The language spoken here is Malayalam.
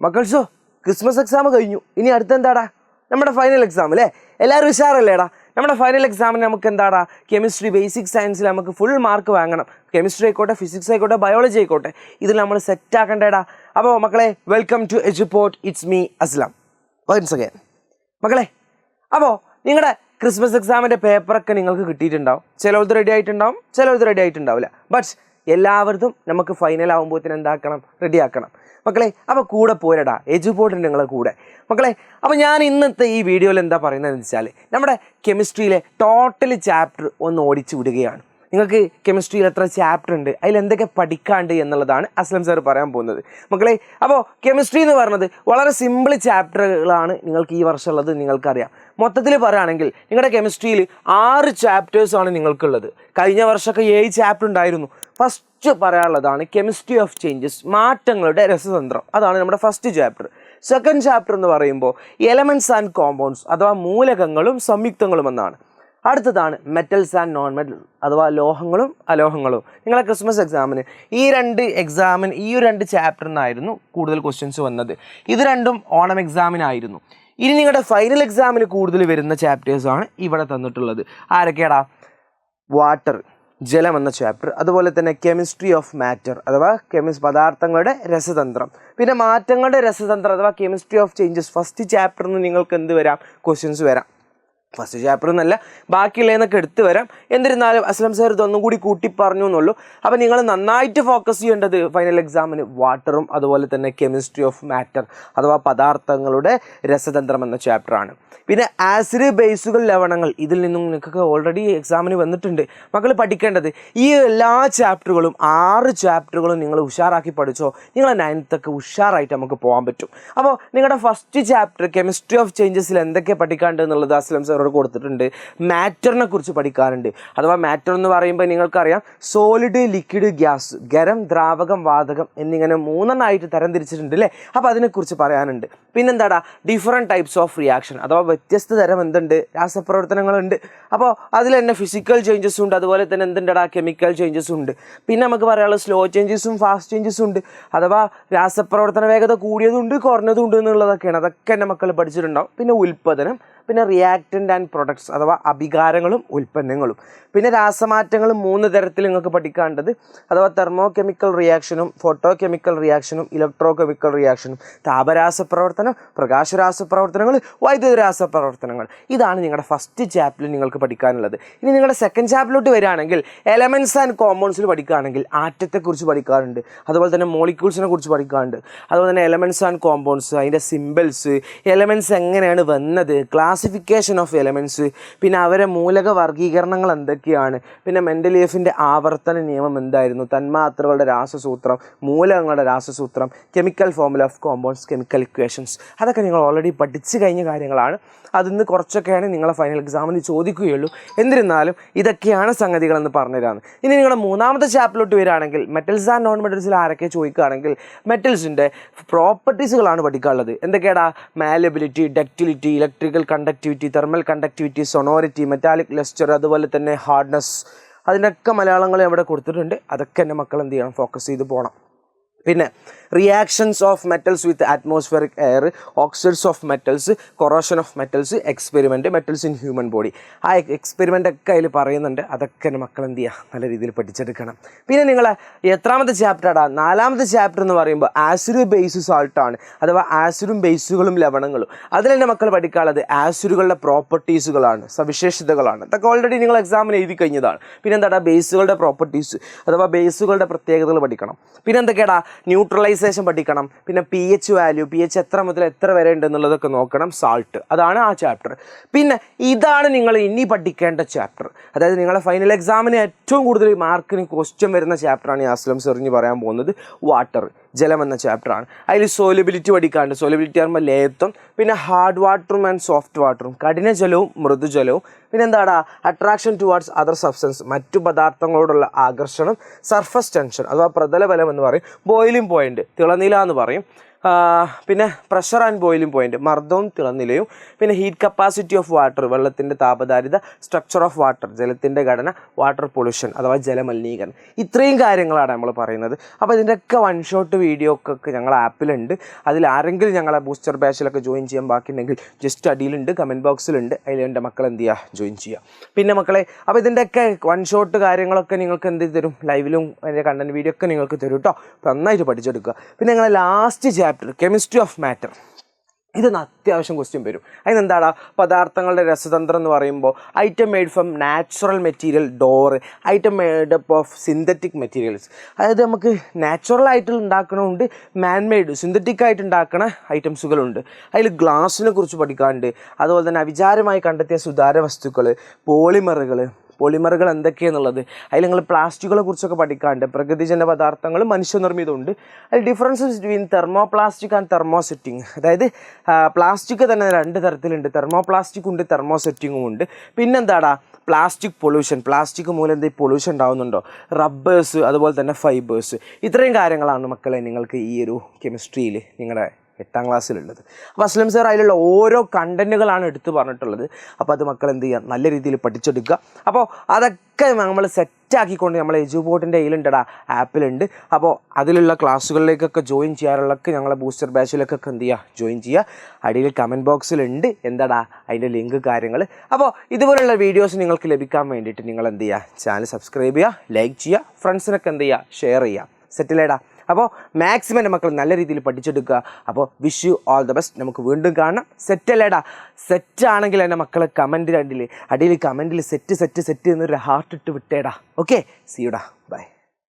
മക്കൾസോ ക്രിസ്മസ് എക്സാം കഴിഞ്ഞു. ഇനി അടുത്തെന്താടാ? നമ്മുടെ ഫൈനൽ എക്സാം അല്ലേ? എല്ലാവരും ഉഷാറല്ലേടാ? നമ്മുടെ ഫൈനൽ എക്സാമിന് നമുക്ക് എന്താടാ, കെമിസ്ട്രി ബേസിക് സയൻസിൽ നമുക്ക് ഫുൾ മാർക്ക് വാങ്ങണം. കെമിസ്ട്രി ആയിക്കോട്ടെ, ഫിസിക്സ് ആയിക്കോട്ടെ, ബയോളജി ആയിക്കോട്ടെ, ഇതിൽ നമ്മൾ സെറ്റ് ആക്കണ്ടേടാ. അപ്പോൾ മക്കളെ, welcome to Eduport. It's me അസ്ലാം വൺസ് അഗൈൻ. മക്കളെ, അപ്പോൾ നിങ്ങളുടെ ക്രിസ്മസ് എക്സാമിൻ്റെ പേപ്പറൊക്കെ നിങ്ങൾക്ക് കിട്ടിയിട്ടുണ്ടാവും. ചിലവർക്ക് റെഡി ആയിട്ടുണ്ടാവും, ചിലവർക്ക് റെഡി ആയിട്ടുണ്ടാവില്ല. ബട്ട് എല്ലാവർക്കും നമുക്ക് ഫൈനൽ ആകുമ്പോഴത്തേന് എന്താക്കണം, റെഡിയാക്കണം മക്കളെ. അപ്പോൾ കൂടെ പോരടാ, എജുപോർട്ടിൻ്റെ നിങ്ങളെ കൂടെ മക്കളെ. അപ്പോൾ ഞാൻ ഇന്നത്തെ ഈ വീഡിയോയിൽ എന്താ പറയുന്നതെന്ന് വെച്ചാൽ, നമ്മുടെ കെമിസ്ട്രിയിലെ ടോട്ടൽ ചാപ്റ്റർ ഒന്ന് ഓടിച്ചു വിടുകയാണ്. നിങ്ങൾക്ക് കെമിസ്ട്രിയിൽ എത്ര ചാപ്റ്റർ ഉണ്ട്, അതിൽ എന്തൊക്കെ പഠിക്കാണ്ട് എന്നുള്ളതാണ് അസ്ലം സാർ പറയാൻ പോകുന്നത് മക്കളെ. അപ്പോൾ കെമിസ്ട്രി എന്ന് പറയുന്നത് വളരെ സിമ്പിൾ ചാപ്റ്ററുകളാണ് നിങ്ങൾക്ക് ഈ വർഷം ഉള്ളത്. നിങ്ങൾക്കറിയാം, മൊത്തത്തിൽ പറയുകയാണെങ്കിൽ നിങ്ങളുടെ കെമിസ്ട്രിയിൽ 6 ചാപ്റ്റേഴ്സാണ് നിങ്ങൾക്കുള്ളത്. കഴിഞ്ഞ വർഷമൊക്കെ 7 ചാപ്റ്റർ ഉണ്ടായിരുന്നു. ഫസ്റ്റ് പറയാനുള്ളതാണ് കെമിസ്ട്രി ഓഫ് ചേഞ്ചസ്, മാറ്റങ്ങളുടെ രസതന്ത്രം. അതാണ് നമ്മുടെ ഫസ്റ്റ് ചാപ്റ്റർ. സെക്കൻഡ് ചാപ്റ്റർ എന്ന് പറയുമ്പോൾ എലമെൻറ്റ്സ് ആൻഡ് കോമ്പൗണ്ട്സ് അഥവാ മൂലകങ്ങളും സംയുക്തങ്ങളും എന്നാണ്. അടുത്തതാണ് മെറ്റൽസ് ആൻഡ് നോൺ മെറ്റൽ അഥവാ ലോഹങ്ങളും അലോഹങ്ങളും. നിങ്ങളെ ക്രിസ്മസ് എക്സാമിന് ഈ രണ്ട് ചാപ്റ്ററിനായിരുന്നു കൂടുതൽ ക്വസ്റ്റ്യൻസ് വന്നത്. ഇത് രണ്ടും ഓണം എക്സാമിനായിരുന്നു. ഇനി നിങ്ങളുടെ ഫൈനൽ എക്സാമിന് കൂടുതൽ വരുന്ന ചാപ്റ്റേഴ്സാണ് ഇവിടെ തന്നിട്ടുള്ളത്. ആരൊക്കെയാടാ? വാട്ടർ, ജലം എന്ന ചാപ്റ്റർ, അതുപോലെ തന്നെ കെമിസ്ട്രി ഓഫ് മാറ്റർ അഥവാ പദാർത്ഥങ്ങളുടെ രസതന്ത്രം, പിന്നെ മാറ്റങ്ങളുടെ രസതന്ത്രം അഥവാ കെമിസ്ട്രി ഓഫ് ചേഞ്ചസ്. ഫസ്റ്റ് ചാപ്റ്ററിൽ നിന്ന് നിങ്ങൾക്ക് എന്ത് വരാം, ക്വസ്റ്റ്യൻസ് വരാം. ഫസ്റ്റ് ചാപ്റ്റർ എന്നല്ല, ബാക്കിയുള്ളതെന്നൊക്കെ എടുത്ത് വരാം. എന്നിരുന്നാലും അസ്ലം സാർ ഇതൊന്നും കൂടി കൂട്ടി പറഞ്ഞു എന്നുള്ളൂ. അപ്പോൾ നിങ്ങൾ നന്നായിട്ട് ഫോക്കസ് ചെയ്യേണ്ടത് ഫൈനൽ എക്സാമിന് വാട്ടറും അതുപോലെ തന്നെ കെമിസ്ട്രി ഓഫ് മാറ്റർ അഥവാ പദാർത്ഥങ്ങളുടെ രസതന്ത്രം എന്ന ചാപ്റ്ററാണ്. പിന്നെ ആസിഡ്, ബേസുകൾ, ലവണങ്ങൾ, ഇതിൽ നിന്നും നിങ്ങൾക്കൊക്കെ ഓൾറെഡി എക്സാമിന് വന്നിട്ടുണ്ട്. മക്കൾ പഠിക്കേണ്ടത് ഈ എല്ലാ ചാപ്റ്ററുകളും 6 ചാപ്റ്ററുകളും നിങ്ങൾ ഉഷാറാക്കി പഠിച്ചോ, നിങ്ങളെ 9th ഒക്കെ ഉഷാറായിട്ട് നമുക്ക് പോകാൻ പറ്റും. അപ്പോൾ നിങ്ങളുടെ ഫസ്റ്റ് ചാപ്റ്റർ കെമിസ്ട്രി ഓഫ് ചേഞ്ചസിൽ എന്തൊക്കെ പഠിക്കാണ്ട് എന്നുള്ളത് അസ്ലം സാറോട് കൊടുത്തിട്ടുണ്ട്. മാറ്ററിനെ കുറിച്ച് പഠിക്കാറുണ്ട്. അഥവാ മാറ്റർ എന്ന് പറയുമ്പോൾ നിങ്ങൾക്കറിയാം, സോളിഡ്, ലിക്വിഡ്, ഗ്യാസ്, ഖരം, ദ്രാവകം, വാതകം എന്നിങ്ങനെ 3 തരം തിരിച്ചിട്ടുണ്ട് അല്ലേ? അപ്പോൾ അതിനെക്കുറിച്ച് പറയാനുണ്ട്. പിന്നെന്താടാ, ഡിഫറെൻറ്റ് ടൈപ്സ് ഓഫ് റിയാക്ഷൻ അഥവാ വ്യത്യസ്ത തരം എന്തുണ്ട്, രാസപ്രവർത്തനങ്ങളുണ്ട്. അപ്പോൾ അതിൽ തന്നെ ഫിസിക്കൽ ചേഞ്ചസും ഉണ്ട്, അതുപോലെ തന്നെ എന്തുണ്ടടാ, കെമിക്കൽ ചേഞ്ചസും ഉണ്ട്. പിന്നെ നമുക്ക് പറയാനുള്ളത് സ്ലോ ചേഞ്ചസും ഫാസ്റ്റ് ചേഞ്ചസും ഉണ്ട്. അഥവാ രാസപ്രവർത്തന വേഗത കൂടിയതുണ്ട്, കുറഞ്ഞതും ഉണ്ട് എന്നുള്ളതൊക്കെയാണ്. അതൊക്കെ എൻ്റെ മക്കൾ പഠിച്ചിട്ടുണ്ടാവും. പിന്നെ ഉൽപ്പദനം, പിന്നെ റിയാക്റ്റൻ്റ് ആൻഡ് പ്രൊഡക്ട്സ് അഥവാ അഭികാരങ്ങളും ഉൽപ്പന്നങ്ങളും. പിന്നെ രാസമാറ്റങ്ങൾ 3 തരത്തിൽ നിങ്ങൾക്ക് പഠിക്കാണ്ടത് അഥവാ തെർമോ കെമിക്കൽ റിയാക്ഷനും ഫോട്ടോ കെമിക്കൽ റിയാക്ഷനും ഇലക്ട്രോ കെമിക്കൽ റിയാക്ഷനും, താപരാസപ്രവർത്തനം, പ്രകാശരാസപ്രവർത്തനങ്ങൾ, വൈദ്യുത രാസപ്രവർത്തനങ്ങൾ. ഇതാണ് നിങ്ങളുടെ ഫസ്റ്റ് ചാപ്റ്ററിൽ നിങ്ങൾക്ക് പഠിക്കാനുള്ളത്. ഇനി നിങ്ങളുടെ സെക്കൻഡ് ചാപ്റ്ററിലോട്ട് വരികയാണെങ്കിൽ എലമെൻറ്റ്സ് ആൻഡ് കോമ്പൗണ്ട്സിൽ പഠിക്കുകയാണെങ്കിൽ ആറ്റത്തെക്കുറിച്ച് പഠിക്കാറുണ്ട്, അതുപോലെ തന്നെ മോളിക്യൂൾസിനെ കുറിച്ച് പഠിക്കാറുണ്ട്. അതുപോലെ തന്നെ എലമെൻറ്റ്സ് ആൻഡ് കോമ്പൗണ്ട്സ്, അതിൻ്റെ സിമ്പിൾസ്, എലമെൻറ്റ്സ് എങ്ങനെയാണ് വന്നത്, ക്ലാസിഫിക്കേഷൻ ഓഫ് എലമെൻറ്റ്സ്, പിന്നെ അവരെ മൂലക വർഗീകരണങ്ങൾ എന്തൊക്കെയാണ്, പിന്നെ മെൻഡലിയഫിൻ്റെ ആവർത്തന നിയമം എന്തായിരുന്നു, തന്മാത്രകളുടെ രാസസൂത്രം, മൂലകങ്ങളുടെ രാസസൂത്രം, chemical formula of compounds, chemical equations, അതൊക്കെ നിങ്ങൾ ഓൾറെഡി പഠിച്ചു കഴിഞ്ഞ കാര്യങ്ങളാണ്. അതിന്ന് കുറച്ചൊക്കെയാണ് നിങ്ങളെ ഫൈനൽ എക്സാമിന് ചോദിക്കുകയുള്ളൂ. എന്നിരുന്നാലും ഇതൊക്കെയാണ് സംഗതികളെന്ന് പറഞ്ഞുതരാണ്. ഇനി നിങ്ങളുടെ 3ാമത്തെ ചാപ്റ്ററിലോട്ട് വരികയാണെങ്കിൽ മെറ്റൽസ് ആൻഡ് നോൺ മെറ്റൽസിൽ ആരൊക്കെ ചോദിക്കുകയാണെങ്കിൽ മെറ്റൽസിൻ്റെ പ്രോപ്പർട്ടീസുകളാണ് പഠിക്കാനുള്ളത്. എന്തൊക്കെയാടാ? Malleability, ductility, electrical conductivity, thermal conductivity, sonority, metallic lustre, അതുപോലെ തന്നെ ഹാർഡ്നെസ്. അതിൻ്റെയൊക്കെ മലയാളങ്ങൾ അവിടെ കൊടുത്തിട്ടുണ്ട്. അതൊക്കെ എൻ്റെ മക്കൾ എന്ത് ചെയ്യണം, ഫോക്കസ് ചെയ്ത് പോകണം. പിന്നെ reactions of metals with atmospheric air, oxides of metals, corrosion of metals, experiment, metals in human body. ആ എക്സ്പെരിമെൻ്റ് ഒക്കെ അതിൽ പറയുന്നുണ്ട്. അതൊക്കെ എൻ്റെ മക്കൾ എന്ത് ചെയ്യുക, നല്ല രീതിയിൽ പഠിച്ചെടുക്കണം. പിന്നെ നിങ്ങൾ എത്രാമത്തെ ചാപ്റ്ററാണ്? 4ാമത്തെ ചാപ്റ്റർ എന്ന് പറയുമ്പോൾ ആസിഡ്, ബേസ്, സാൾട്ടാണ് അഥവാ ആസിഡും ബേസുകളും ലവണങ്ങളും. അതിൽ എൻ്റെ മക്കൾ പഠിക്കാനുള്ളത് ആസിഡുകളുടെ പ്രോപ്പർട്ടീസുകളാണ്, സവിശേഷതകളാണ്. ഇതൊക്കെ ഓൾറെഡി നിങ്ങൾ എക്സാമിന് എഴുതി കഴിഞ്ഞതാണ്. പിന്നെ എന്താ, ബേസുകളുടെ പ്രോപ്പർട്ടീസ് അഥവാ ബേസുകളുടെ പ്രത്യേകതകൾ പഠിക്കണം. പിന്നെ എന്തൊക്കെയാടാ, ന്യൂട്രലൈസേഷൻ പഠിക്കണം. പിന്നെ pH വാല്യൂ, pH എത്ര മുതൽ എത്ര വരെ ഉണ്ട് എന്നുള്ളതൊക്കെ നോക്കണം. സാൾട്ട്, അതാണ് ആ ചാപ്റ്റർ. പിന്നെ ഇതാണ് നിങ്ങൾ ഇനി പഠിക്കേണ്ട ചാപ്റ്റർ. അതായത് നിങ്ങളെ ഫൈനൽ എക്സാമിന് ഏറ്റവും കൂടുതൽ മാർക്കിന് ക്വസ്റ്റ്യൻ വരുന്ന ചാപ്റ്ററാണ് ഈ അസ്ലം സെറിഞ്ഞ് പറയാൻ പോകുന്നത്. വാട്ടർ, ജലം എന്ന ചാപ്റ്ററാണ്. അതിൽ സോലബിലിറ്റി പഠിക്കാണ്ട്. സോലബിലിറ്റി ആകുമ്പോൾ ലേത്വം, പിന്നെ ഹാർഡ് വാട്ടറും ആൻഡ് സോഫ്റ്റ് വാട്ടറും, കഠിനജലവും മൃദുജലവും, പിന്നെ എന്താടാ, അട്രാക്ഷൻ ടുവാർഡ്സ് അതർ സബ്സ്റ്റൻസ്, മറ്റു പദാർത്ഥങ്ങളോടുള്ള ആകർഷണം, സർഫസ് ടെൻഷൻ അഥവാ പ്രതലബലം എന്ന് പറയും, ബോയിലിംഗ് പോയിന്റ്, തിളനില എന്ന് പറയും, പിന്നെ പ്രഷർ ആൻഡ് ബോയിലിംഗ് പോയിന്റ്, മർദ്ദവും തിളനിലയും, പിന്നെ ഹീറ്റ് കപ്പാസിറ്റി ഓഫ് വാട്ടർ, വെള്ളത്തിൻ്റെ താപധാരിത, സ്ട്രക്ചർ ഓഫ് വാട്ടർ, ജലത്തിൻ്റെ ഘടന, വാട്ടർ പൊല്യൂഷൻ അഥവാ ജലമലിനീകരണം. ഇത്രയും കാര്യങ്ങളാണ് നമ്മൾ പറയുന്നത്. അപ്പോൾ ഇതിൻ്റെയൊക്കെ വൺ ഷോട്ട് വീഡിയോ ഒക്കെ ഞങ്ങളുടെ ആപ്പിലുണ്ട്. അതിൽ ആരെങ്കിലും ഞങ്ങളെ ബൂസ്റ്റർ ബാച്ചിലൊക്കെ ജോയിൻ ചെയ്യാൻ ബാക്കിയുണ്ടെങ്കിൽ ജസ്റ്റ് അടിയിലുണ്ട്, കമൻറ്റ് ബോക്സിലുണ്ട്. അതിൽ എൻ്റെ മക്കൾ എന്ത് ചെയ്യുക, ജോയിൻ ചെയ്യുക. പിന്നെ മക്കളെ, അപ്പോൾ ഇതിൻ്റെയൊക്കെ വൺ ഷോട്ട് കാര്യങ്ങളൊക്കെ നിങ്ങൾക്ക് എന്ത് തരും, ലൈവിലും അതിൻ്റെ കണ്ടൻറ്റ് വീഡിയോ ഒക്കെ നിങ്ങൾക്ക് തരും കേട്ടോ. അപ്പോൾ നന്നായിട്ട് പഠിച്ചെടുക്കുക. പിന്നെ ഞങ്ങളെ last chapter chemistry of matter, ഇതൊന്ന് അത്യാവശ്യം ക്വസ്റ്റ്യൻ വരും. അതിനെന്താടാ, പദാർത്ഥങ്ങളുടെ രസതന്ത്രം എന്ന് പറയുമ്പോൾ item made from natural material door, item made up of synthetic materials. അതായത് നമുക്ക് നാച്ചുറലായിട്ട് ഉണ്ടാക്കണമുണ്ട്, മാൻ മെയ്ഡ് സിന്തറ്റിക് ആയിട്ട് ഉണ്ടാക്കണ ഐറ്റംസുകളുണ്ട്. അതിൽ ഗ്ലാസിനെ കുറിച്ച് പഠിക്കാനുണ്ട്. അതുപോലെ തന്നെ അവിചാരമായി കണ്ടെത്തിയ സുതാര വസ്തുക്കൾ, പോളിമറുകൾ എന്തൊക്കെയാണെന്നുള്ളത്. അതിൽ നിങ്ങൾ പ്ലാസ്റ്റിക്കുകളെ കുറിച്ചൊക്കെ പഠിക്കാറുണ്ട്. പ്രകൃതിജന്യ പദാർത്ഥങ്ങൾ, മനുഷ്യനിർമ്മിതമുണ്ട്. അതിൽ differences between thermoplastic and thermosetting. അതായത് പ്ലാസ്റ്റിക് തന്നെ രണ്ട് തരത്തിലുണ്ട്, തെർമോപ്ലാസ്റ്റിക് ഉണ്ട്, തെർമോസെറ്റിങ്ങും ഉണ്ട്. പിന്നെന്താടാ, പ്ലാസ്റ്റിക് പൊല്യൂഷൻ, പ്ലാസ്റ്റിക് മൂലം എന്തെങ്കിലും പൊല്യൂഷൻ ഉണ്ടാകുന്നുണ്ടോ, റബ്ബേഴ്സ്, അതുപോലെ തന്നെ ഫൈബേഴ്സ്. ഇത്രയും കാര്യങ്ങളാണ് മക്കളെ നിങ്ങൾക്ക് ഈ ഒരു കെമിസ്ട്രിയിൽ നിങ്ങളുടെ 8ാം ക്ലാസ്സിലുള്ളത്. അപ്പോൾ അസ്ലം സാർ അതിലുള്ള ഓരോ കണ്ടൻറ്റുകളാണ് എടുത്തു പറഞ്ഞിട്ടുള്ളത്. അപ്പോൾ അത് മക്കൾ എന്ത് ചെയ്യുക, നല്ല രീതിയിൽ പഠിച്ചെടുക്കുക. അപ്പോൾ അതൊക്കെ നമ്മൾ സെറ്റാക്കിക്കൊണ്ട് നമ്മൾ എജുബോട്ടിൻ്റെ കയ്യിലുണ്ടടാ, ആപ്പിലുണ്ട്. അപ്പോൾ അതിലുള്ള ക്ലാസ്സുകളിലേക്കൊക്കെ ജോയിൻ ചെയ്യാറുള്ളതൊക്കെ ഞങ്ങളെ ബൂസ്റ്റർ ബാച്ചിലേക്കൊക്കെ എന്ത് ചെയ്യുക, ജോയിൻ ചെയ്യുക. അടിയിൽ കമൻറ്റ് ബോക്സിലുണ്ട് എന്താടാ അതിൻ്റെ ലിങ്ക് കാര്യങ്ങൾ. അപ്പോൾ ഇതുപോലുള്ള വീഡിയോസ് നിങ്ങൾക്ക് ലഭിക്കാൻ വേണ്ടിയിട്ട് നിങ്ങൾ എന്ത് ചെയ്യുക, ചാനൽ സബ്സ്ക്രൈബ് ചെയ്യുക, ലൈക്ക് ചെയ്യുക, ഫ്രണ്ട്സിനൊക്കെ എന്ത് ചെയ്യുക, ഷെയർ ചെയ്യുക. സെറ്റിലേടാ. അപ്പോൾ മാക്സിമം എൻ്റെ മക്കൾ നല്ല രീതിയിൽ പഠിച്ചെടുക്കുക. അപ്പോൾ wish you all the best. നമുക്ക് വീണ്ടും കാണാം. സെറ്റല്ലേടാ, സെറ്റാണെങ്കിൽ എൻ്റെ മക്കളെ കമൻറ്റ് അടിയിൽ കമൻറ്റിൽ സെറ്റ് എന്നൊരു ഹാർട്ട് ഇട്ട് വിട്ടേടാ. ഓക്കെ, സീ യുടാ, ബൈ.